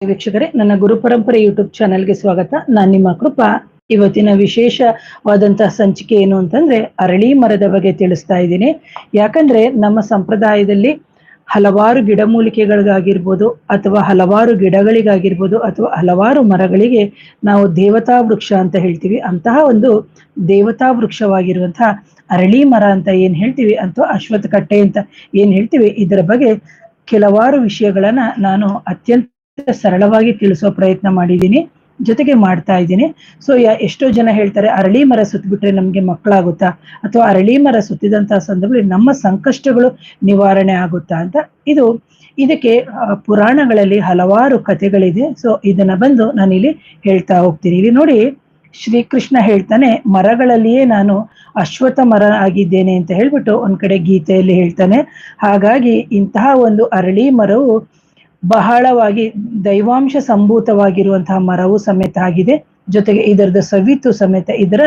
ವೀಕ್ಷಕರೇ, ನನ್ನ ಗುರು ಪರಂಪರೆ ಯೂಟ್ಯೂಬ್ ಚಾನೆಲ್ಗೆ ಸ್ವಾಗತ. ನಾನು ನಿಮ್ಮ ಕೃಪಾ. ಇವತ್ತಿನ ವಿಶೇಷವಾದಂತಹ ಸಂಚಿಕೆ ಏನು ಅಂತಂದ್ರೆ ಅರಳಿ ಮರದ ಬಗ್ಗೆ ತಿಳಿಸ್ತಾ ಇದ್ದೀನಿ. ಯಾಕಂದ್ರೆ ನಮ್ಮ ಸಂಪ್ರದಾಯದಲ್ಲಿ ಹಲವಾರು ಗಿಡಮೂಲಿಕೆಗಳಿಗಾಗಿರ್ಬೋದು ಅಥವಾ ಹಲವಾರು ಗಿಡಗಳಿಗಾಗಿರ್ಬೋದು ಅಥವಾ ಹಲವಾರು ಮರಗಳಿಗೆ ನಾವು ದೇವತಾ ವೃಕ್ಷ ಅಂತ ಹೇಳ್ತೀವಿ. ಅಂತಹ ಒಂದು ದೇವತಾ ವೃಕ್ಷವಾಗಿರುವಂತಹ ಅರಳಿ ಮರ ಅಂತ ಏನ್ ಹೇಳ್ತೀವಿ ಅಥವಾ ಅಶ್ವತ್ಥ ಕಟ್ಟೆ ಅಂತ ಏನ್ ಹೇಳ್ತೀವಿ, ಇದರ ಬಗ್ಗೆ ಕೆಲವಾರು ವಿಷಯಗಳನ್ನ ನಾನು ಅತ್ಯಂತ ಸರಳವಾಗಿ ತಿಳಿಸೋ ಪ್ರಯತ್ನ ಮಾಡಿದ್ದೀನಿ, ಜೊತೆಗೆ ಮಾಡ್ತಾ ಇದ್ದೀನಿ. ಸೊ ಎಷ್ಟೋ ಜನ ಹೇಳ್ತಾರೆ ಅರಳಿ ಮರ ಸುತ್ತಬಿಟ್ರೆ ನಮ್ಗೆ ಮಕ್ಕಳಾಗುತ್ತಾ ಅಥವಾ ಅರಳಿ ಮರ ಸುತ್ತಿದಂತಹ ಸಂದರ್ಭದಲ್ಲಿ ನಮ್ಮ ಸಂಕಷ್ಟಗಳು ನಿವಾರಣೆ ಆಗುತ್ತಾ ಅಂತ. ಇದಕ್ಕೆ ಪುರಾಣಗಳಲ್ಲಿ ಹಲವಾರು ಕಥೆಗಳಿದೆ. ಸೊ ಇದನ್ನ ಬಂದು ನಾನಿಲ್ಲಿ ಹೇಳ್ತಾ ಹೋಗ್ತೀನಿ. ಇಲ್ಲಿ ನೋಡಿ, ಶ್ರೀಕೃಷ್ಣ ಹೇಳ್ತಾನೆ, ಮರಗಳಲ್ಲಿಯೇ ನಾನು ಅಶ್ವತ್ಥ ಮರ ಆಗಿದ್ದೇನೆ ಅಂತ ಹೇಳ್ಬಿಟ್ಟು ಒಂದ್ ಕಡೆ ಗೀತೆಯಲ್ಲಿ ಹೇಳ್ತಾನೆ. ಹಾಗಾಗಿ ಇಂತಹ ಒಂದು ಅರಳಿ ಮರವು ಬಹಳವಾಗಿ ದೈವಾಂಶ ಸಂಭೂತವಾಗಿರುವಂತಹ ಮರವು ಸಮೇತ ಆಗಿದೆ. ಜೊತೆಗೆ ಇದರದ ಸವಿತು ಸಮೇತ, ಇದರ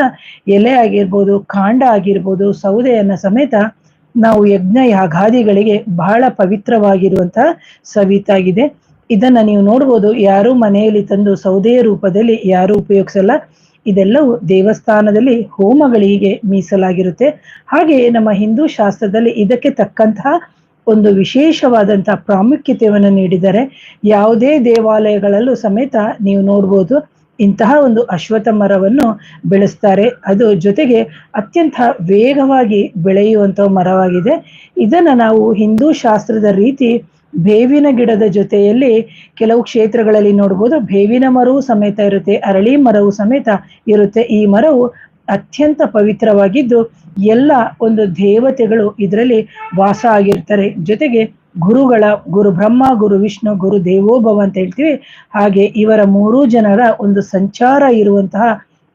ಎಲೆ ಆಗಿರ್ಬೋದು, ಕಾಂಡ ಆಗಿರ್ಬೋದು, ಸೌದೆಯನ್ನ ಸಮೇತ ನಾವು ಯಜ್ಞ ಯಾಗಾದಿಗಳಿಗೆ ಬಹಳ ಪವಿತ್ರವಾಗಿರುವಂತಹ ಸವಿತಾಗಿದೆ. ಇದನ್ನ ನೀವು ನೋಡ್ಬೋದು, ಯಾರು ಮನೆಯಲ್ಲಿ ತಂದು ಸೌದೆಯ ರೂಪದಲ್ಲಿ ಯಾರು ಉಪಯೋಗಿಸಲ್ಲ. ಇದೆಲ್ಲವೂ ದೇವಸ್ಥಾನದಲ್ಲಿ ಹೋಮಗಳಿಗೆ ಮೀಸಲಾಗಿರುತ್ತೆ. ಹಾಗೆ ನಮ್ಮ ಹಿಂದೂ ಶಾಸ್ತ್ರದಲ್ಲಿ ಇದಕ್ಕೆ ತಕ್ಕಂತಹ ಒಂದು ವಿಶೇಷವಾದಂತಹ ಪ್ರಾಮುಖ್ಯತೆಯನ್ನು ನೀಡಿದ್ದಾರೆ. ಯಾವುದೇ ದೇವಾಲಯಗಳಲ್ಲೂ ಸಮೇತ ನೀವು ನೋಡ್ಬೋದು ಇಂತಹ ಒಂದು ಅಶ್ವತ್ಥ ಮರವನ್ನು ಬೆಳೆಸ್ತಾರೆ. ಅದು ಜೊತೆಗೆ ಅತ್ಯಂತ ವೇಗವಾಗಿ ಬೆಳೆಯುವಂತಹ ಮರವಾಗಿದೆ. ಇದನ್ನ ನಾವು ಹಿಂದೂ ಶಾಸ್ತ್ರದ ರೀತಿ ಬೇವಿನ ಗಿಡದ ಜೊತೆಯಲ್ಲಿ ಕೆಲವು ಕ್ಷೇತ್ರಗಳಲ್ಲಿ ನೋಡ್ಬೋದು, ಬೇವಿನ ಮರವು ಸಮೇತ ಇರುತ್ತೆ, ಅರಳಿ ಮರವು ಸಮೇತ ಇರುತ್ತೆ. ಈ ಮರವು ಅತ್ಯಂತ ಪವಿತ್ರವಾಗಿದ್ದು ಎಲ್ಲ ಒಂದು ದೇವತೆಗಳು ಇದರಲ್ಲಿ ವಾಸ ಆಗಿರ್ತಾರೆ. ಜೊತೆಗೆ ಗುರು ಬ್ರಹ್ಮ, ಗುರು ವಿಷ್ಣು, ಗುರು ದೇವೋಭವ ಅಂತ ಹೇಳ್ತೀವಿ. ಹಾಗೆ ಇವರ ಮೂರೂ ಜನರ ಒಂದು ಸಂಚಾರ ಇರುವಂತಹ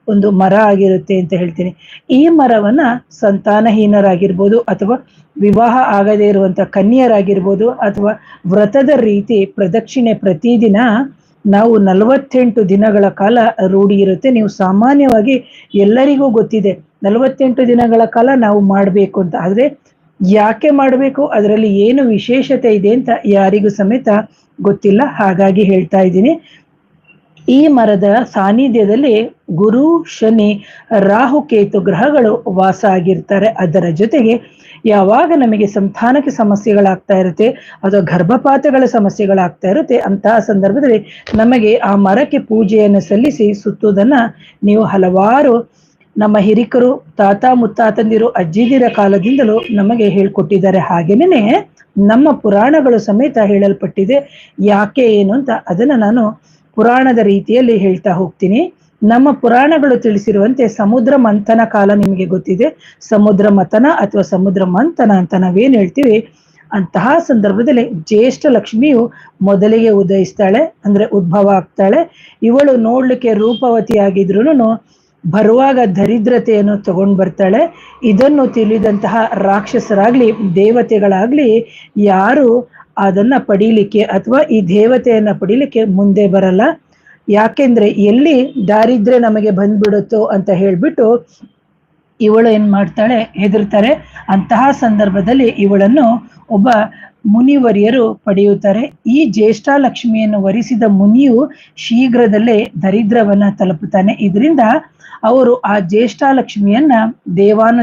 ಒಂದು ಮರ ಆಗಿರುತ್ತೆ ಅಂತ ಹೇಳ್ತೀನಿ. ಈ ಮರವನ್ನ ಸಂತಾನಹೀನರಾಗಿರ್ಬೋದು ಅಥವಾ ವಿವಾಹ ಆಗದೇ ಇರುವಂತಹ ಕನ್ಯರಾಗಿರ್ಬೋದು ಅಥವಾ ವ್ರತದ ರೀತಿ ಪ್ರದಕ್ಷಿಣೆ ಪ್ರತಿದಿನ ನಾವು 48 ದಿನಗಳ ಕಾಲ ರೂಢಿ ಇರುತ್ತೆ. ನೀವು ಸಾಮಾನ್ಯವಾಗಿ ಎಲ್ಲರಿಗೂ ಗೊತ್ತಿದೆ 48 ದಿನಗಳ ಕಾಲ ನಾವು ಮಾಡಬೇಕು ಅಂತ. ಆದ್ರೆ ಯಾಕೆ ಮಾಡಬೇಕು, ಅದರಲ್ಲಿ ಏನು ವಿಶೇಷತೆ ಇದೆ ಅಂತ ಯಾರಿಗೂ ಸಮೇತ ಗೊತ್ತಿಲ್ಲ. ಹಾಗಾಗಿ ಹೇಳ್ತಾ ಇದ್ದೀನಿ. ಈ ಮರದ ಸಾನ್ನಿಧ್ಯದಲ್ಲಿ ಗುರು, ಶನಿ, ರಾಹು, ಕೇತು ಗ್ರಹಗಳು ವಾಸ ಆಗಿರ್ತಾರೆ. ಅದರ ಜೊತೆಗೆ ಯಾವಾಗ ನಮಗೆ ಸಂತಾನಕ್ಕೆ ಸಮಸ್ಯೆಗಳಾಗ್ತಾ ಇರುತ್ತೆ ಅಥವಾ ಗರ್ಭಪಾತಗಳ ಸಮಸ್ಯೆಗಳಾಗ್ತಾ ಇರುತ್ತೆ, ಅಂತಹ ಸಂದರ್ಭದಲ್ಲಿ ನಮಗೆ ಆ ಮರಕ್ಕೆ ಪೂಜೆಯನ್ನು ಸಲ್ಲಿಸಿ ಸುತ್ತುವುದನ್ನ ನೀವು ಹಲವಾರು ನಮ್ಮ ಹಿರಿಕರು, ತಾತ ಮುತ್ತಾತಂದಿರು, ಅಜ್ಜಿದಿರ ಕಾಲದಿಂದಲೂ ನಮಗೆ ಹೇಳ್ಕೊಟ್ಟಿದ್ದಾರೆ. ಹಾಗೇನೆ ನಮ್ಮ ಪುರಾಣಗಳು ಸಮೇತ ಹೇಳಲ್ಪಟ್ಟಿದೆ. ಯಾಕೆ ಏನು ಅಂತ ಅದನ್ನ ನಾನು ಪುರಾಣದ ರೀತಿಯಲ್ಲಿ ಹೇಳ್ತಾ ಹೋಗ್ತೀನಿ. ನಮ್ಮ ಪುರಾಣಗಳು ತಿಳಿಸಿರುವಂತೆ ಸಮುದ್ರ ಮಂಥನ ಕಾಲ ನಿಮಗೆ ಗೊತ್ತಿದೆ. ಸಮುದ್ರ ಮಥನ ಅಥವಾ ಸಮುದ್ರ ಮಂಥನ ಅಂತ ನಾವೇನ್ ಹೇಳ್ತೀವಿ, ಅಂತಹ ಸಂದರ್ಭದಲ್ಲಿ ಜ್ಯೇಷ್ಠ ಲಕ್ಷ್ಮಿಯು ಮೊದಲಿಗೆ ಉದಯಿಸ್ತಾಳೆ, ಅಂದ್ರೆ ಉದ್ಭವ ಆಗ್ತಾಳೆ. ಇವಳು ನೋಡ್ಲಿಕ್ಕೆ ರೂಪವತಿ ಆಗಿದ್ರು ಬರುವಾಗ ದರಿದ್ರತೆಯನ್ನು ತಗೊಂಡ್ ಬರ್ತಾಳೆ. ಇದನ್ನು ತಿಳಿದಂತಹ ರಾಕ್ಷಸರಾಗ್ಲಿ ದೇವತೆಗಳಾಗ್ಲಿ ಯಾರು ಅದನ್ನ ಪಡೀಲಿಕ್ಕೆ ಅಥವಾ ಈ ದೇವತೆಯನ್ನ ಪಡೀಲಿಕ್ಕೆ ಮುಂದೆ ಬರಲ್ಲ. ಯಾಕೆಂದ್ರೆ ಎಲ್ಲಿ ದಾರಿದ್ರ್ಯ ನಮಗೆ ಬಂದ್ಬಿಡುತ್ತೋ ಅಂತ ಹೇಳ್ಬಿಟ್ಟು ಇವಳು ಏನ್ ಮಾಡ್ತಾಳೆ, ಹೆದರ್ತಾರೆ. ಅಂತಹ ಸಂದರ್ಭದಲ್ಲಿ ಇವಳನ್ನು ಒಬ್ಬ ಮುನಿವರಿಯರು ಪಡೆಯುತ್ತಾರೆ. ಈ ಜ್ಯೇಷ್ಠ ಲಕ್ಷ್ಮಿಯನ್ನು ವರಿಸಿದ ಮುನಿಯು ಶೀಘ್ರದಲ್ಲೇ ದರಿದ್ರವನ್ನ ತಲುಪುತ್ತಾನೆ. ಇದರಿಂದ ಅವರು ಆ ಜ್ಯೇಷ್ಠ ಲಕ್ಷ್ಮಿಯನ್ನ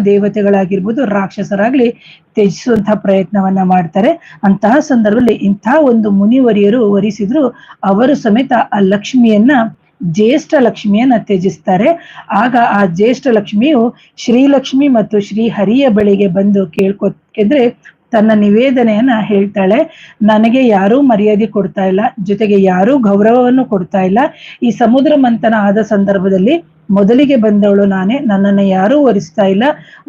ದೇವತೆಗಳಾಗಿರ್ಬೋದು, ರಾಕ್ಷಸರಾಗ್ಲಿ ತ್ಯಜಿಸುವಂತಹ ಪ್ರಯತ್ನವನ್ನ ಮಾಡ್ತಾರೆ. ಅಂತಹ ಸಂದರ್ಭದಲ್ಲಿ ಇಂತಹ ಒಂದು ಮುನಿವರಿಯರು ವರಿಸಿದ್ರು, ಅವರು ಸಮೇತ ಆ ಲಕ್ಷ್ಮಿಯನ್ನ, ಜ್ಯೇಷ್ಠ ಲಕ್ಷ್ಮಿಯನ್ನ ತ್ಯಜಿಸ್ತಾರೆ. ಆಗ ಆ ಜ್ಯೇಷ್ಠ ಲಕ್ಷ್ಮಿಯು ಶ್ರೀಲಕ್ಷ್ಮಿ ಮತ್ತು ಶ್ರೀಹರಿಯ ಬಳಿಗೆ ಬಂದು ಕೇಳ್ಕೊದ್ರೆ ತನ್ನ ನಿವೇದನೆಯನ್ನ ಹೇಳ್ತಾಳೆ. ನನಗೆ ಯಾರೂ ಮರ್ಯಾದೆ ಕೊಡ್ತಾ ಇಲ್ಲ, ಜೊತೆಗೆ ಯಾರೂ ಗೌರವವನ್ನು ಕೊಡ್ತಾ ಇಲ್ಲ. ಈ ಸಮುದ್ರ ಮಂಥನ ಆದ ಸಂದರ್ಭದಲ್ಲಿ ಮೊದಲಿಗೆ ಬಂದವಳು ನಾನೇ, ನನ್ನನ್ನು ಯಾರೂ ವರಿಸ್ತಾ ಇಲ್ಲ,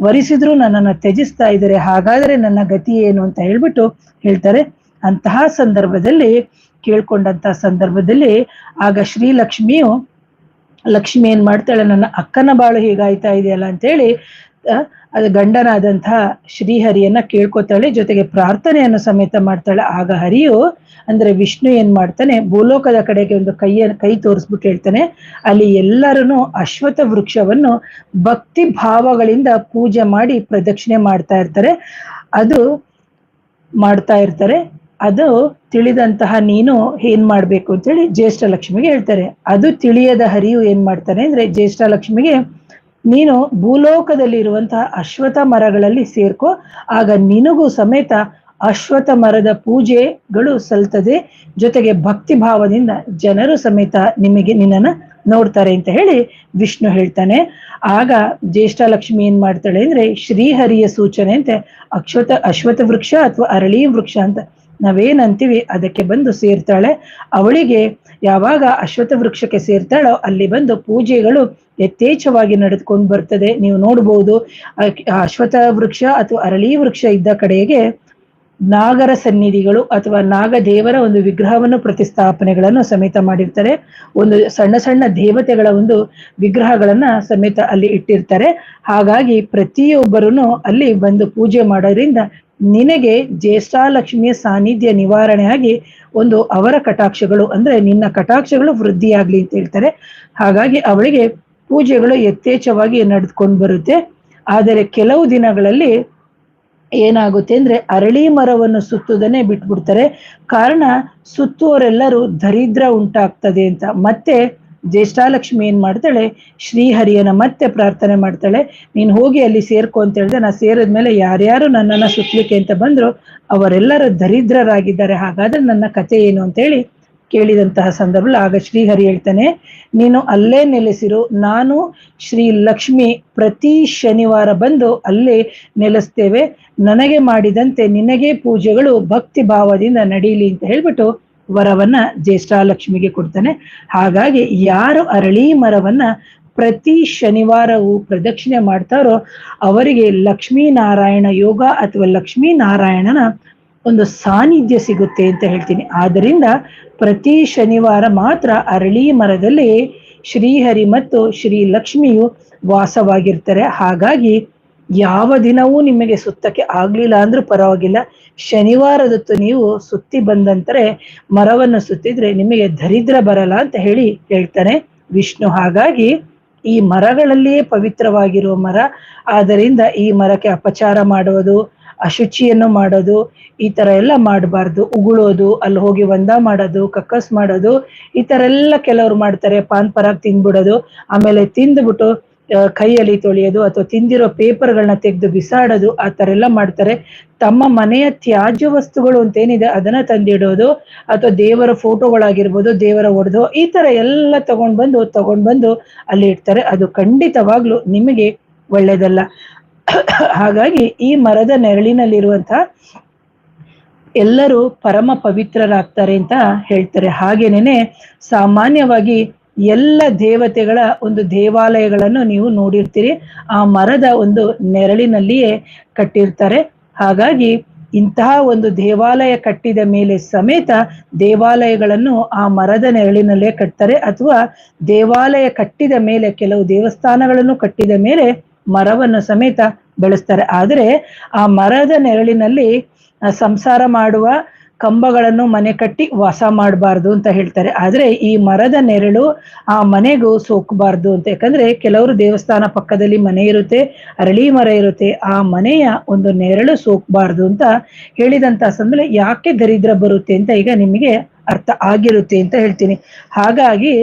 ವರಿಸಿದ್ರು ನನ್ನನ್ನು ತ್ಯಜಿಸ್ತಾ ಇದ್ದಾರೆ. ಹಾಗಾದ್ರೆ ನನ್ನ ಗತಿ ಏನು ಅಂತ ಹೇಳ್ಬಿಟ್ಟು ಹೇಳ್ತಾರೆ. ಅಂತಹ ಸಂದರ್ಭದಲ್ಲಿ ಕೇಳ್ಕೊಂಡಂತಹ ಸಂದರ್ಭದಲ್ಲಿ ಆಗ ಲಕ್ಷ್ಮಿ ಏನ್ ಮಾಡ್ತಾಳೆ, ನನ್ನ ಅಕ್ಕನ ಬಾಳು ಹೀಗಾಯ್ತಾ ಇದೆಯಲ್ಲ ಅಂತೇಳಿ ಅದು ಗಂಡನಾದಂತಹ ಶ್ರೀಹರಿಯನ್ನ ಕೇಳ್ಕೊತಾಳೆ. ಜೊತೆಗೆ ಪ್ರಾರ್ಥನೆಯನ್ನು ಸಮೇತ ಮಾಡ್ತಾಳೆ. ಆಗ ಹರಿಯು ಅಂದ್ರೆ ವಿಷ್ಣು ಏನ್ ಮಾಡ್ತಾನೆ, ಭೂಲೋಕದ ಕಡೆಗೆ ಒಂದು ಕೈ ತೋರಿಸ್ಬಿಟ್ಟು ಹೇಳ್ತಾನೆ, ಅಲ್ಲಿ ಎಲ್ಲರೂ ಅಶ್ವತ್ಥ ವೃಕ್ಷವನ್ನು ಭಕ್ತಿ ಭಾವಗಳಿಂದ ಪೂಜೆ ಮಾಡಿ ಪ್ರದಕ್ಷಿಣೆ ಮಾಡ್ತಾ ಇರ್ತಾರೆ. ಅದು ತಿಳಿದಂತಹ ನೀನು ಏನ್ ಮಾಡ್ಬೇಕು ಅಂತೇಳಿ ಜ್ಯೇಷ್ಠ ಲಕ್ಷ್ಮಿಗೆ ಹೇಳ್ತಾರೆ. ಅದು ತಿಳಿಯದ ಹರಿಯು ಏನ್ ಮಾಡ್ತಾನೆ ಅಂದ್ರೆ ಜ್ಯೇಷ್ಠ ಲಕ್ಷ್ಮಿಗೆ, ನೀನು ಭೂಲೋಕದಲ್ಲಿ ಇರುವಂತಹ ಅಶ್ವತ್ಥ ಮರಗಳಲ್ಲಿ ಸೇರ್ಕೋ, ಆಗ ನಿನಗೂ ಸಮೇತ ಅಶ್ವತ್ಥ ಮರದ ಪೂಜೆಗಳು ಸಲ್ತದೆ, ಜೊತೆಗೆ ಭಕ್ತಿ ಭಾವದಿಂದ ಜನರು ಸಮೇತ ನಿನ್ನನ್ನ ನೋಡ್ತಾರೆ ಅಂತ ಹೇಳಿ ವಿಷ್ಣು ಹೇಳ್ತಾನೆ. ಆಗ ಜ್ಯೇಷ್ಠ ಲಕ್ಷ್ಮಿ ಏನ್ ಮಾಡ್ತಾಳೆ ಅಂದ್ರೆ ಶ್ರೀಹರಿಯ ಸೂಚನೆ ಅಂತೆ ಅಶ್ವತ್ಥ ವೃಕ್ಷ ಅಥವಾ ಅರಳಿ ವೃಕ್ಷ ಅಂತ ನಾವೇನಂತೀವಿ ಅದಕ್ಕೆ ಬಂದು ಸೇರ್ತಾಳೆ. ಅವಳಿಗೆ ಯಾವಾಗ ಅಶ್ವತ್ಥ ವೃಕ್ಷಕ್ಕೆ ಸೇರ್ತಾಳೋ ಅಲ್ಲಿ ಬಂದು ಪೂಜೆಗಳು ಯಥೇಚ್ಛವಾಗಿ ನಡೆದುಕೊಂಡು ಬರ್ತದೆ. ನೀವು ನೋಡ್ಬೋದು ಅಶ್ವತ್ಥ ವೃಕ್ಷ ಅಥವಾ ಅರಳಿ ವೃಕ್ಷ ಇದ್ದ ಕಡೆಗೆ ನಾಗರ ಸನ್ನಿಧಿಗಳು ಅಥವಾ ನಾಗದೇವರ ಒಂದು ವಿಗ್ರಹವನ್ನು ಪ್ರತಿಷ್ಠಾಪನೆಗಳನ್ನು ಸಮೇತ ಮಾಡಿರ್ತಾರೆ. ಒಂದು ಸಣ್ಣ ಸಣ್ಣ ದೇವತೆಗಳ ಒಂದು ವಿಗ್ರಹಗಳನ್ನ ಸಮೇತ ಅಲ್ಲಿ ಇಟ್ಟಿರ್ತಾರೆ. ಹಾಗಾಗಿ ಪ್ರತಿಯೊಬ್ಬರೂ ಅಲ್ಲಿ ಬಂದು ಪೂಜೆ ಮಾಡೋದ್ರಿಂದ ನಿನಗೆ ಜ್ಯೇಷ್ಠಾಲಕ್ಷ್ಮಿಯ ಸಾನ್ನಿಧ್ಯ ನಿವಾರಣೆಯಾಗಿ ಒಂದು ಅವರ ಕಟಾಕ್ಷಗಳು ಅಂದ್ರೆ ನಿನ್ನ ಕಟಾಕ್ಷಗಳು ವೃದ್ಧಿಯಾಗ್ಲಿ ಅಂತ ಹೇಳ್ತಾರೆ. ಹಾಗಾಗಿ ಅವಳಿಗೆ ಪೂಜೆಗಳು ಯಥೇಚ್ಛವಾಗಿ ನಡೆದುಕೊಂಡು ಬರುತ್ತೆ. ಆದರೆ ಕೆಲವು ದಿನಗಳಲ್ಲಿ ಏನಾಗುತ್ತೆ ಅಂದ್ರೆ ಅರಳಿ ಮರವನ್ನು ಸುತ್ತುವುದನ್ನೇ ಬಿಟ್ಬಿಡ್ತಾರೆ. ಕಾರಣ ಸುತ್ತುವರೆಲ್ಲರೂ ದರಿದ್ರ ಉಂಟಾಗ್ತದೆ ಅಂತ. ಮತ್ತೆ ಜ್ಯೇಷ್ಠಾಲಕ್ಷ್ಮಿ ಏನ್ ಮಾಡ್ತಾಳೆ, ಶ್ರೀಹರಿಯನ್ನ ಮತ್ತೆ ಪ್ರಾರ್ಥನೆ ಮಾಡ್ತಾಳೆ, ನೀನ್ ಹೋಗಿ ಅಲ್ಲಿ ಸೇರ್ಕೊ ಅಂತ ಹೇಳಿದೆ. ನಾ ಸೇರಿದ್ಮೇಲೆ ಯಾರ್ಯಾರು ನನ್ನನ್ನ ಸುತ್ತಲಿಕ್ಕೆ ಅಂತ ಬಂದ್ರು ಅವರೆಲ್ಲರೂ ದರಿದ್ರರಾಗಿದ್ದಾರೆ, ಹಾಗಾದ್ರೆ ನನ್ನ ಕಥೆ ಏನು ಅಂತ ಹೇಳಿ ಕೇಳಿದಂತಹ ಸಂದರ್ಭದಲ್ಲಿ ಆಗ ಶ್ರೀಹರಿ ಹೇಳ್ತಾನೆ, ನೀನು ಅಲ್ಲೇ ನೆಲೆಸಿರು, ನಾನು ಶ್ರೀ ಲಕ್ಷ್ಮಿ ಪ್ರತಿ ಶನಿವಾರ ಬಂದು ಅಲ್ಲೇ ನೆಲೆಸ್ತೇವೆ, ನನಗೆ ಮಾಡಿದಂತೆ ನಿನಗೆ ಪೂಜೆಗಳು ಭಕ್ತಿ ಭಾವದಿಂದ ನಡೀಲಿ ಅಂತ ಹೇಳ್ಬಿಟ್ಟು ವರವನ್ನ ಜ್ಯೇಷ್ಠಾಲಕ್ಷ್ಮಿಗೆ ಕೊಡ್ತಾನೆ. ಹಾಗಾಗಿ ಯಾರು ಅರಳಿ ಮರವನ್ನ ಪ್ರತಿ ಶನಿವಾರವೂ ಪ್ರದಕ್ಷಿಣೆ ಮಾಡ್ತಾರೋ ಅವರಿಗೆ ಲಕ್ಷ್ಮೀನಾರಾಯಣ ಯೋಗ ಅಥವಾ ಲಕ್ಷ್ಮೀನಾರಾಯಣನ ಒಂದು ಸಾನ್ನಿಧ್ಯ ಸಿಗುತ್ತೆ ಅಂತ ಹೇಳ್ತೀನಿ. ಆದ್ದರಿಂದ ಪ್ರತಿ ಶನಿವಾರ ಮಾತ್ರ ಅರಳಿ ಮರದಲ್ಲಿ ಶ್ರೀಹರಿ ಮತ್ತು ಶ್ರೀ ಲಕ್ಷ್ಮಿಯು ವಾಸವಾಗಿರ್ತಾರೆ. ಹಾಗಾಗಿ ಯಾವ ದಿನವೂ ನಿಮಗೆ ಸುತ್ತಕ್ಕೆ ಆಗ್ಲಿಲ್ಲ ಅಂದ್ರೂ ಪರವಾಗಿಲ್ಲ, ಶನಿವಾರದೊತ್ತು ನೀವು ಸುತ್ತಿ ಬಂದಂತರೆ ಮರವನ್ನು ಸುತ್ತಿದ್ರೆ ನಿಮಗೆ ದರಿದ್ರ ಬರಲ್ಲ ಅಂತ ಹೇಳಿ ಹೇಳ್ತಾನೆ ವಿಷ್ಣು. ಹಾಗಾಗಿ ಈ ಮರಗಳಲ್ಲಿಯೇ ಪವಿತ್ರವಾಗಿರುವ ಮರ, ಆದ್ದರಿಂದ ಈ ಮರಕ್ಕೆ ಅಪಚಾರ ಮಾಡುವುದು, ಅಶುಚಿಯನ್ನು ಮಾಡೋದು, ಈ ತರ ಎಲ್ಲ ಮಾಡಬಾರ್ದು. ಉಗುಳೋದು, ಅಲ್ಲಿ ಹೋಗಿ ಒಂದ ಮಾಡೋದು, ಕಕ್ಕಸ್ ಮಾಡೋದು, ಈ ತರ ಎಲ್ಲ ಕೆಲವರು ಮಾಡ್ತಾರೆ. ಪಾನ್ ಪರಾಗ್ ತಿಂದ್ಬಿಡೋದು, ಆಮೇಲೆ ತಿಂದ್ಬಿಟ್ಟು ಕೈಯಲ್ಲಿ ತೊಳೆಯೋದು ಅಥವಾ ತಿಂದಿರೋ ಪೇಪರ್ಗಳನ್ನ ತೆಗೆದು ಬಿಸಾಡೋದು, ಆ ತರ ಎಲ್ಲ ಮಾಡ್ತಾರೆ. ತಮ್ಮ ಮನೆಯ ತ್ಯಾಜ್ಯ ವಸ್ತುಗಳು ಅಂತೇನಿದೆ ಅದನ್ನ ತಂದಿಡೋದು, ಅಥವಾ ದೇವರ ಫೋಟೋಗಳಾಗಿರ್ಬೋದು, ದೇವರ ಒಡೆದು, ಈ ತರ ಎಲ್ಲ ತಗೊಂಡ್ ಬಂದು ಅಲ್ಲಿ ಇಡ್ತಾರೆ. ಅದು ಖಂಡಿತವಾಗ್ಲು ನಿಮಗೆ ಒಳ್ಳೇದಲ್ಲ. ಹಾಗಾಗಿ ಈ ಮರದ ನೆರಳಿನಲ್ಲಿರುವಂತಹ ಎಲ್ಲರೂ ಪರಮ ಪವಿತ್ರರಾಗ್ತಾರೆ ಅಂತ ಹೇಳ್ತಾರೆ. ಹಾಗೇನೇನೆ ಸಾಮಾನ್ಯವಾಗಿ ಎಲ್ಲ ದೇವತೆಗಳ ಒಂದು ದೇವಾಲಯಗಳನ್ನು ನೀವು ನೋಡಿರ್ತೀರಿ, ಆ ಮರದ ಒಂದು ನೆರಳಿನಲ್ಲಿಯೇ ಕಟ್ಟಿರ್ತಾರೆ. ಹಾಗಾಗಿ ಇಂತಹ ಒಂದು ದೇವಾಲಯ ಕಟ್ಟಿದ ಮೇಲೆ ಸಮೇತ ದೇವಾಲಯಗಳನ್ನು ಆ ಮರದ ನೆರಳಿನಲ್ಲೇ ಕಟ್ತಾರೆ, ಅಥವಾ ದೇವಾಲಯ ಕಟ್ಟಿದ ಮೇಲೆ ಕೆಲವು ದೇವಸ್ಥಾನಗಳನ್ನು ಕಟ್ಟಿದ ಮೇಲೆ ಮರವನ್ನು ಸಮೇತ ಬೆಳೆಸ್ತಾರೆ. ಆದರೆ ಆ ಮರದ ನೆರಳಿನಲ್ಲಿ ಸಂಸಾರ ಮಾಡುವ ಕಂಬಗಳನ್ನು ಮನೆ ಕಟ್ಟಿ ವಾಸ ಮಾಡಬಾರ್ದು ಅಂತ ಹೇಳ್ತಾರೆ. ಆದ್ರೆ ಈ ಮರದ ನೆರಳು ಆ ಮನೆಗೂ ಸೋಕಬಾರ್ದು ಅಂತ. ಯಾಕಂದ್ರೆ ಕೆಲವರು ದೇವಸ್ಥಾನ ಪಕ್ಕದಲ್ಲಿ ಮನೆ ಇರುತ್ತೆ, ಅರಳಿ ಮರ ಇರುತ್ತೆ, ಆ ಮನೆಯ ಒಂದು ನೆರಳು ಸೋಕಬಾರ್ದು ಅಂತ ಹೇಳಿದಂತ ಸಂದರ್ಭದಲ್ಲಿ ಯಾಕೆ ದರಿದ್ರ ಬರುತ್ತೆ ಅಂತ ಈಗ ನಿಮಗೆ ಅರ್ಥ ಆಗಿರುತ್ತೆ ಅಂತ ಹೇಳ್ತೀನಿ. ಹಾಗಾಗಿ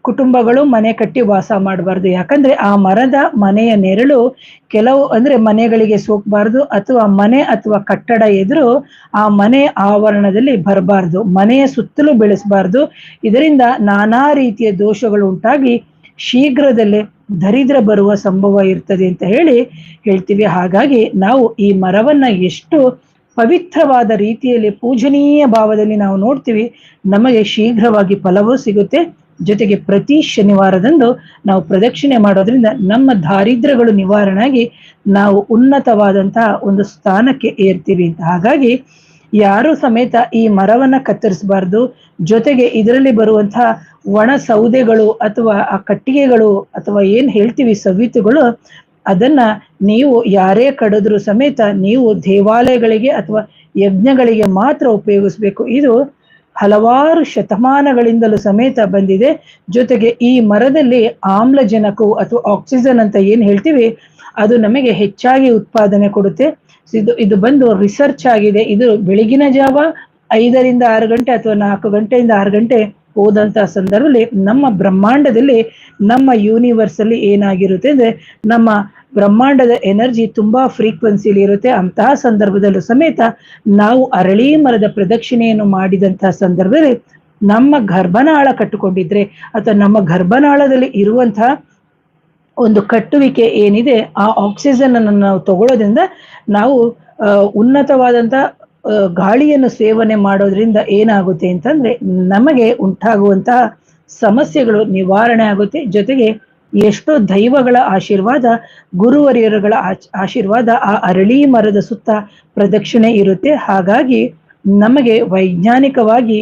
ಕುಟುಂಬಗಳು ಮನೆ ಕಟ್ಟಿ ವಾಸ ಮಾಡಬಾರ್ದು. ಯಾಕಂದ್ರೆ ಆ ಮರದ ಮನೆಯ ನೆರಳು ಕೆಲವು ಅಂದ್ರೆ ಮನೆಗಳಿಗೆ ಸೋಕಬಾರ್ದು, ಅಥವಾ ಮನೆ ಅಥವಾ ಕಟ್ಟಡ ಎದುರು ಆ ಮನೆ ಆವರಣದಲ್ಲಿ ಬರಬಾರ್ದು, ಮನೆಯ ಸುತ್ತಲೂ ಬೆಳೆಸಬಾರ್ದು. ಇದರಿಂದ ನಾನಾ ರೀತಿಯ ದೋಷಗಳು ಉಂಟಾಗಿ ಶೀಘ್ರದಲ್ಲೇ ದರಿದ್ರ ಬರುವ ಸಂಭವ ಇರ್ತದೆ ಅಂತ ಹೇಳ್ತೀವಿ. ಹಾಗಾಗಿ ನಾವು ಈ ಮರವನ್ನ ಎಷ್ಟು ಪವಿತ್ರವಾದ ರೀತಿಯಲ್ಲಿ ಪೂಜನೀಯ ಭಾವದಲ್ಲಿ ನಾವು ನೋಡ್ತೀವಿ, ನಮಗೆ ಶೀಘ್ರವಾಗಿ ಫಲವೂ ಸಿಗುತ್ತೆ. ಜೊತೆಗೆ ಪ್ರತಿ ಶನಿವಾರದಂದು ನಾವು ಪ್ರದಕ್ಷಿಣೆ ಮಾಡೋದ್ರಿಂದ ನಮ್ಮ ದಾರಿದ್ರ್ಯಗಳು ನಿವಾರಣೆಯಾಗಿ ನಾವು ಉನ್ನತವಾದಂತಹ ಒಂದು ಸ್ಥಾನಕ್ಕೆ ಏರ್ತೀವಿ ಅಂತ. ಹಾಗಾಗಿ ಯಾರು ಸಮೇತ ಈ ಮರವನ್ನ ಕತ್ತರಿಸಬಾರ್ದು. ಜೊತೆಗೆ ಇದರಲ್ಲಿ ಬರುವಂತಹ ಒಣ ಸೌದೆಗಳು ಅಥವಾ ಆ ಕಟ್ಟಿಗೆಗಳು ಅಥವಾ ಏನ್ ಹೇಳ್ತೀವಿ ಸವಿತುಗಳು, ಅದನ್ನ ನೀವು ಯಾರೇ ಕಡಿದ್ರು ಸಮೇತ ನೀವು ದೇವಾಲಯಗಳಿಗೆ ಅಥವಾ ಯಜ್ಞಗಳಿಗೆ ಮಾತ್ರ ಉಪಯೋಗಿಸ್ಬೇಕು. ಇದು ಹಲವಾರು ಶತಮಾನಗಳಿಂದಲೂ ಸಮೇತ ಬಂದಿದೆ. ಜೊತೆಗೆ ಈ ಮರದಲ್ಲಿ ಆಮ್ಲಜನಕವು ಅಥವಾ ಆಕ್ಸಿಜನ್ ಅಂತ ಏನ್ ಹೇಳ್ತೀವಿ ಅದು ನಮಗೆ ಹೆಚ್ಚಾಗಿ ಉತ್ಪಾದನೆ ಕೊಡುತ್ತೆ. ಇದು ಬಂದು ರಿಸರ್ಚ್ ಆಗಿದೆ. ಇದು ಬೆಳಗಿನ ಜಾವ 5ರಿಂದ 6 ಗಂಟೆ ಅಥವಾ 4 ಗಂಟೆಯಿಂದ 6 ಗಂಟೆ ಹೋದಂತಹ ಸಂದರ್ಭದಲ್ಲಿ ನಮ್ಮ ಬ್ರಹ್ಮಾಂಡದಲ್ಲಿ, ನಮ್ಮ ಯೂನಿವರ್ಸ್ ಅಲ್ಲಿ ಏನಾಗಿರುತ್ತೆ ಅಂದ್ರೆ ನಮ್ಮ ಬ್ರಹ್ಮಾಂಡದ ಎನರ್ಜಿ ತುಂಬಾ ಫ್ರೀಕ್ವೆನ್ಸಿಲಿ ಇರುತ್ತೆ. ಅಂತಹ ಸಂದರ್ಭದಲ್ಲೂ ಸಮೇತ ನಾವು ಅರಳಿ ಮರದ ಪ್ರದಕ್ಷಿಣೆಯನ್ನು ಮಾಡಿದಂತಹ ಸಂದರ್ಭದಲ್ಲಿ ನಮ್ಮ ಗರ್ಭನಾಳ ಕಟ್ಟಿಕೊಂಡಿದ್ರೆ ಅಥವಾ ನಮ್ಮ ಗರ್ಭನಾಳದಲ್ಲಿ ಇರುವಂತಹ ಒಂದು ಕಟ್ಟುವಿಕೆ ಏನಿದೆ, ಆ ಆಕ್ಸಿಜನ್ ಅನ್ನು ನಾವು ತಗೊಳ್ಳೋದ್ರಿಂದ ನಾವು ಉನ್ನತವಾದಂತ ಗಾಳಿಯನ್ನು ಸೇವನೆ ಮಾಡೋದ್ರಿಂದ ಏನಾಗುತ್ತೆ ಅಂತಂದ್ರೆ ನಮಗೆ ಉಂಟಾಗುವಂತಹ ಸಮಸ್ಯೆಗಳು ನಿವಾರಣೆ ಆಗುತ್ತೆ. ಜೊತೆಗೆ ಎಷ್ಟೋ ದೈವಗಳ ಆಶೀರ್ವಾದ, ಗುರುವರಿಯರುಗಳ ಆಶೀರ್ವಾದ ಆ ಅರಳಿ ಮರದ ಸುತ್ತ ಪ್ರದಕ್ಷಿಣೆ ಇರುತ್ತೆ. ಹಾಗಾಗಿ ನಮಗೆ ವೈಜ್ಞಾನಿಕವಾಗಿ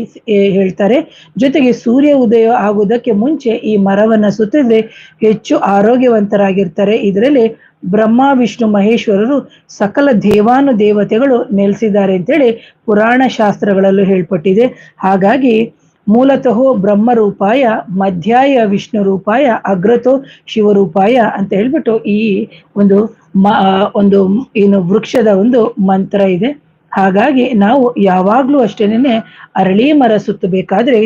ಹೇಳ್ತಾರೆ, ಜೊತೆಗೆ ಸೂರ್ಯ ಉದಯ ಆಗುವುದಕ್ಕೆ ಮುಂಚೆ ಈ ಮರವನ್ನ ಸುತ್ತಿದ್ರೆ ಹೆಚ್ಚು ಆರೋಗ್ಯವಂತರಾಗಿರ್ತಾರೆ. ಇದರಲ್ಲಿ ಬ್ರಹ್ಮ ವಿಷ್ಣು ಮಹೇಶ್ವರರು ಸಕಲ ದೇವಾನುದೇವತೆಗಳು ನೆಲೆಸಿದ್ದಾರೆ ಅಂತೇಳಿ ಪುರಾಣ ಶಾಸ್ತ್ರಗಳಲ್ಲೂ ಹೇಳ್ಪಟ್ಟಿದೆ. ಹಾಗಾಗಿ ಮೂಲತಃ ಬ್ರಹ್ಮರೂಪಾಯ ಮಧ್ಯಾಯ ವಿಷ್ಣು ರೂಪಾಯ ಅಗ್ರತೋ ಶಿವರೂಪಾಯ ಅಂತ ಹೇಳ್ಬಿಟ್ಟು ಈ ಒಂದು ಒಂದು ಏನು ವೃಕ್ಷದ ಒಂದು ಮಂತ್ರ ಇದೆ. ಹಾಗಾಗಿ ನಾವು ಯಾವಾಗ್ಲೂ ಅಷ್ಟೇನೆ ಅರಳಿ ಮರ ಸುತ್ತಬೇಕಾದ್ರೆ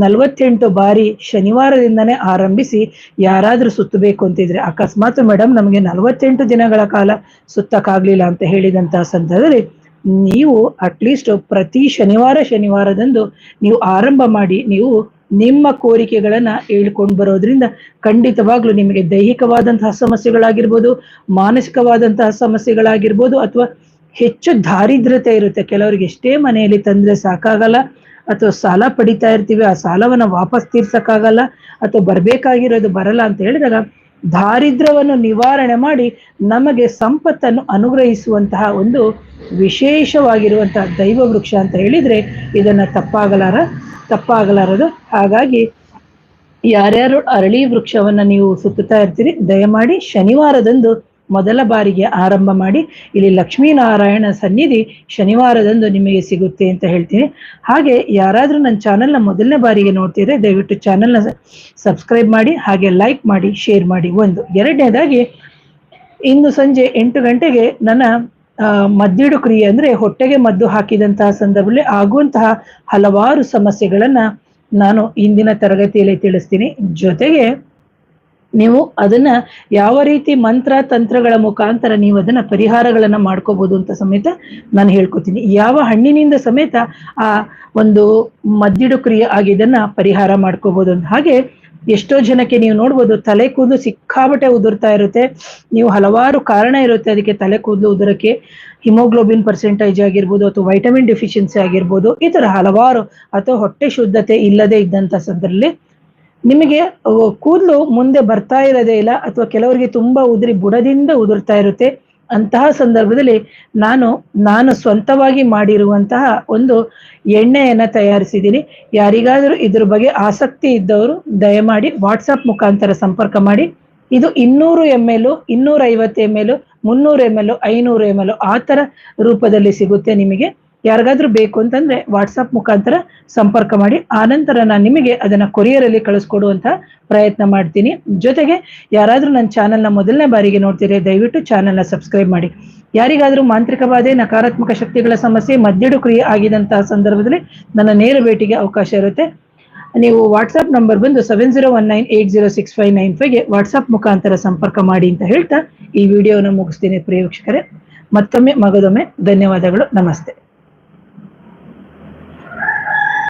48 ಬಾರಿ ಶನಿವಾರದಿಂದನೇ ಆರಂಭಿಸಿ ಯಾರಾದ್ರೂ ಸುತ್ತಬೇಕು ಅಂತಿದ್ರೆ, ಅಕಸ್ಮಾತ್ ಮೇಡಮ್ ನಮಗೆ 48 ದಿನಗಳ ಕಾಲ ಸುತ್ತಕ್ಕಾಗ್ಲಿಲ್ಲ ಅಂತ ಹೇಳಿದಂತಹ ಸಂದರ್ಭದಲ್ಲಿ ನೀವು ಅಟ್ಲೀಸ್ಟ್ ಪ್ರತಿ ಶನಿವಾರದಂದು ನೀವು ಆರಂಭ ಮಾಡಿ ನೀವು ನಿಮ್ಮ ಕೋರಿಕೆಗಳನ್ನ ಹೇಳ್ಕೊಂಡು ಬರೋದ್ರಿಂದ ಖಂಡಿತವಾಗ್ಲೂ ನಿಮಗೆ ದೈಹಿಕವಾದಂತಹ ಸಮಸ್ಯೆಗಳಾಗಿರ್ಬೋದು, ಮಾನಸಿಕವಾದಂತಹ ಸಮಸ್ಯೆಗಳಾಗಿರ್ಬೋದು, ಅಥವಾ ಹೆಚ್ಚು ದಾರಿದ್ರ್ಯತೆ ಇರುತ್ತೆ. ಕೆಲವರಿಗೆ ಎಷ್ಟೇ ಮನೆಯಲ್ಲಿ ತಂದ್ರೆ ಸಾಕಾಗಲ್ಲ, ಅಥವಾ ಸಾಲ ಪಡಿತಾ ಇರ್ತೀವಿ, ಆ ಸಾಲವನ್ನ ವಾಪಸ್ ತೀರ್ಸಕ್ಕಾಗಲ್ಲ, ಅಥವಾ ಬರ್ಬೇಕಾಗಿರೋದು ಬರಲ್ಲ ಅಂತ ಹೇಳಿದಾಗ ದಾರಿದ್ರ್ಯವನ್ನು ನಿವಾರಣೆ ಮಾಡಿ ನಮಗೆ ಸಂಪತ್ತನ್ನು ಅನುಗ್ರಹಿಸುವಂತಹ ಒಂದು ವಿಶೇಷವಾಗಿರುವಂತಹ ದೈವ ವೃಕ್ಷ ಅಂತ ಹೇಳಿದ್ರೆ ಇದನ್ನ ತಪ್ಪಾಗಲಾರದು. ಹಾಗಾಗಿ ಯಾರ್ಯಾರು ಅರಳಿ ವೃಕ್ಷವನ್ನ ನೀವು ಸುತ್ತುತ್ತಾ ಇರ್ತೀರಿ, ದಯಮಾಡಿ ಶನಿವಾರದಂದು ಮೊದಲ ಬಾರಿಗೆ ಆರಂಭ ಮಾಡಿ. ಇಲ್ಲಿ ಲಕ್ಷ್ಮೀನಾರಾಯಣ ಸನ್ನಿಧಿ ಶನಿವಾರದಂದು ನಿಮಗೆ ಸಿಗುತ್ತೆ ಅಂತ ಹೇಳ್ತೀನಿ. ಹಾಗೆ ಯಾರಾದ್ರೂ ನನ್ನ ಚಾನೆಲ್ನ ಮೊದಲನೇ ಬಾರಿಗೆ ನೋಡ್ತಿದ್ರೆ ದಯವಿಟ್ಟು ಚಾನೆಲ್ನ ಸಬ್ಸ್ಕ್ರೈಬ್ ಮಾಡಿ, ಹಾಗೆ ಲೈಕ್ ಮಾಡಿ, ಶೇರ್ ಮಾಡಿ. ಒಂದು ಎರಡನೇದಾಗಿ, ಇಂದು ಸಂಜೆ 8 ಗಂಟೆಗೆ ನನ್ನ ಮದ್ದಿಡು ಕ್ರಿಯೆ ಅಂದ್ರೆ ಹೊಟ್ಟೆಗೆ ಮದ್ದು ಹಾಕಿದಂತಹ ಸಂದರ್ಭದಲ್ಲಿ ಆಗುವಂತಹ ಹಲವಾರು ಸಮಸ್ಯೆಗಳನ್ನ ನಾನು ಇಂದಿನ ತರಗತಿಯಲ್ಲಿ ತಿಳಿಸ್ತೀನಿ. ಜೊತೆಗೆ ನೀವು ಅದನ್ನ ಯಾವ ರೀತಿ ಮಂತ್ರ ತಂತ್ರಗಳ ಮುಖಾಂತರ ನೀವು ಅದನ್ನ ಪರಿಹಾರಗಳನ್ನ ಮಾಡ್ಕೋಬಹುದು ಅಂತ ಸಮೇತ ನಾನು ಹೇಳ್ಕೊತೀನಿ. ಯಾವ ಹಣ್ಣಿನಿಂದ ಸಮೇತ ಆ ಒಂದು ಮದ್ದಿಡು ಕ್ರಿಯೆ ಆಗಿದ್ದನ್ನ ಪರಿಹಾರ ಮಾಡ್ಕೋಬಹುದು ಅಂತ. ಹಾಗೆ ಎಷ್ಟೋ ಜನಕ್ಕೆ ನೀವು ನೋಡ್ಬೋದು ತಲೆ ಕೂದಲು ಸಿಕ್ಕಾಬಟ್ಟೆ ಉದುರ್ತಾ ಇರುತ್ತೆ. ನೀವು ಹಲವಾರು ಕಾರಣ ಇರುತ್ತೆ ಅದಕ್ಕೆ ತಲೆ ಕೂದಲು ಉದುರಕ್ಕೆ. ಹಿಮೋಗ್ಲೋಬಿನ್ ಪರ್ಸೆಂಟೇಜ್ ಆಗಿರ್ಬೋದು, ಅಥವಾ ವೈಟಮಿನ್ ಡೆಫಿಷಿಯನ್ಸಿ ಆಗಿರ್ಬೋದು, ಈ ತರ ಹಲವಾರು, ಅಥವಾ ಹೊಟ್ಟೆ ಶುದ್ಧತೆ ಇಲ್ಲದೆ ಇದ್ದಂತ ಸಂದರ್ಭದಲ್ಲಿ ನಿಮಗೆ ಕೂದಲು ಮುಂದೆ ಬರ್ತಾ ಇರೋದೇ ಇಲ್ಲ, ಅಥವಾ ಕೆಲವರಿಗೆ ತುಂಬಾ ಉದುರಿ ಬುಡದಿಂದ ಉದುರ್ತಾ ಇರುತ್ತೆ. ಅಂತಹ ಸಂದರ್ಭದಲ್ಲಿ ನಾನು ಸ್ವಂತವಾಗಿ ಮಾಡಿರುವಂತಹ ಒಂದು ಎಣ್ಣೆಯನ್ನ ತಯಾರಿಸಿದ್ದೀನಿ. ಯಾರಿಗಾದರೂ ಇದ್ರ ಬಗ್ಗೆ ಆಸಕ್ತಿ ಇದ್ದವರು ದಯಮಾಡಿ ವಾಟ್ಸಪ್ ಮುಖಾಂತರ ಸಂಪರ್ಕ ಮಾಡಿ. ಇದು 200 ml, 250 ml, 300 ml, 500 ml ಆ ತರ ರೂಪದಲ್ಲಿ ಸಿಗುತ್ತೆ ನಿಮಗೆ. ಯಾರಿಗಾದ್ರೂ ಬೇಕು ಅಂತಂದ್ರೆ ವಾಟ್ಸಪ್ ಮುಖಾಂತರ ಸಂಪರ್ಕ ಮಾಡಿ. ಆನಂತರ ನಾನು ನಿಮಗೆ ಅದನ್ನ ಕೊರಿಯರಲ್ಲಿ ಕಳಿಸ್ಕೊಡುವಂತ ಪ್ರಯತ್ನ ಮಾಡ್ತೀನಿ. ಜೊತೆಗೆ ಯಾರಾದ್ರೂ ನನ್ನ ಚಾನೆಲ್ನ ಮೊದಲನೇ ಬಾರಿಗೆ ನೋಡ್ತೀರಿ ದಯವಿಟ್ಟು ಚಾನೆಲ್ನ ಸಬ್ಸ್ಕ್ರೈಬ್ ಮಾಡಿ. ಯಾರಿಗಾದ್ರೂ ಮಾಂತ್ರಿಕ ಬಾಧೆ, ನಕಾರಾತ್ಮಕ ಶಕ್ತಿಗಳ ಸಮಸ್ಯೆ, ಮದ್ದಿಡು ಕ್ರಿಯೆ ಆಗಿದಂತಹ ಸಂದರ್ಭದಲ್ಲಿ ನನ್ನ ನೇರ ಭೇಟಿಗೆ ಅವಕಾಶ ಇರುತ್ತೆ. ನೀವು ವಾಟ್ಸ್ಆಪ್ ನಂಬರ್ ಬಂದು 7019806595ಗೆ ವಾಟ್ಸ್ಆಪ್ ಮುಖಾಂತರ ಸಂಪರ್ಕ ಮಾಡಿ ಅಂತ ಹೇಳ್ತಾ ಈ ವಿಡಿಯೋನ ಮುಗಿಸ್ತೀನಿ ಪ್ರಿಯ ವೀಕ್ಷಕರೇ. ಮತ್ತೊಮ್ಮೆ ಮಗದೊಮ್ಮೆ ಧನ್ಯವಾದಗಳು. ನಮಸ್ತೆ.